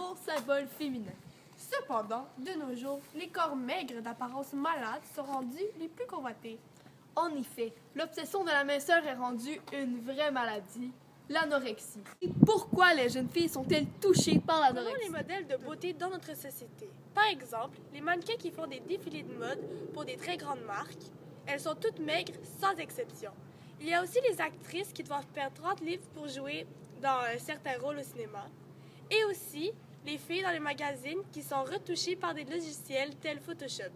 beau symbole féminin. Cependant, de nos jours, les corps maigres d'apparence malade sont rendus les plus convoités. En effet, l'obsession de la minceur est rendue une vraie maladie, l'anorexie. Et pourquoi les jeunes filles sont-elles touchées par l'anorexie? Prenons les modèles de beauté dans notre société. Par exemple, les mannequins qui font des défilés de mode pour des très grandes marques, elles sont toutes maigres sans exception. Il y a aussi les actrices qui doivent perdre 30 livres pour jouer dans certains rôles au cinéma. Et aussi les filles dans les magazines qui sont retouchées par des logiciels tels Photoshop.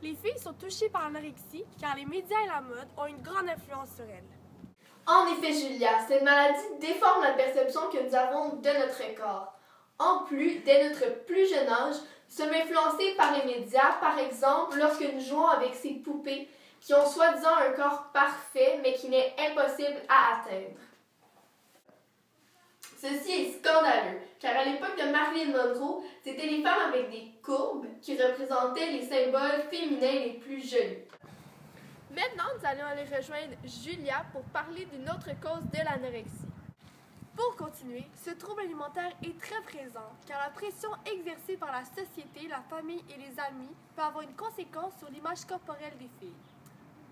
Les filles sont touchées par l'anorexie car les médias et la mode ont une grande influence sur elles. En effet, Julia, cette maladie déforme la perception que nous avons de notre corps. En plus, dès notre plus jeune âge, nous sommes influencés par les médias, par exemple, lorsque nous jouons avec ces poupées qui ont soi-disant un corps parfait, mais qu'il est impossible à atteindre. Ceci est scandaleux, car à l'époque de Marilyn Monroe, c'était les femmes avec des courbes qui représentaient les symboles féminins les plus jolis. Maintenant, nous allons aller rejoindre Julia pour parler d'une autre cause de l'anorexie. Pour continuer, ce trouble alimentaire est très présent car la pression exercée par la société, la famille et les amis peut avoir une conséquence sur l'image corporelle des filles.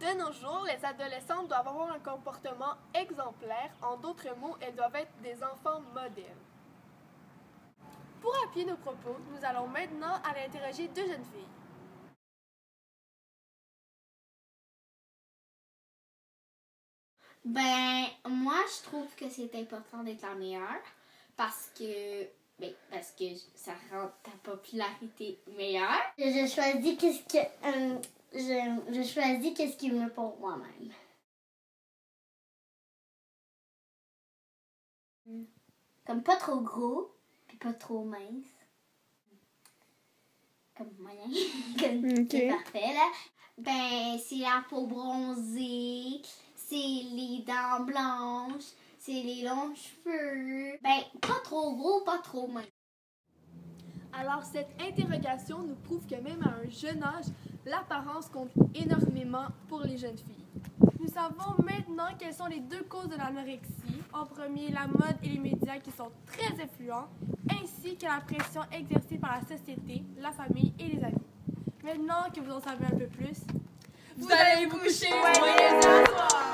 De nos jours, les adolescentes doivent avoir un comportement exemplaire. En d'autres mots, elles doivent être des enfants modèles. Pour appuyer nos propos, nous allons maintenant aller interroger deux jeunes filles. Ben, moi, je trouve que c'est important d'être la meilleure parce que ça rend ta popularité meilleure. Je choisis je choisis qu'est-ce qui est mieux pour moi-même. Comme pas trop gros, puis pas trop mince. Comme moyen. C'est parfait, là. Ben, c'est la peau bronzée, c'est les dents blanches, c'est les longs cheveux. Ben, pas trop gros, pas trop mince. Alors, cette interrogation nous prouve que même à un jeune âge, l'apparence compte énormément pour les jeunes filles. Nous savons maintenant quelles sont les deux causes de l'anorexie. En premier, la mode et les médias qui sont très influents, ainsi que la pression exercée par la société, la famille et les amis. Maintenant que vous en savez un peu plus, Vous allez vous coucher, joyeux soir!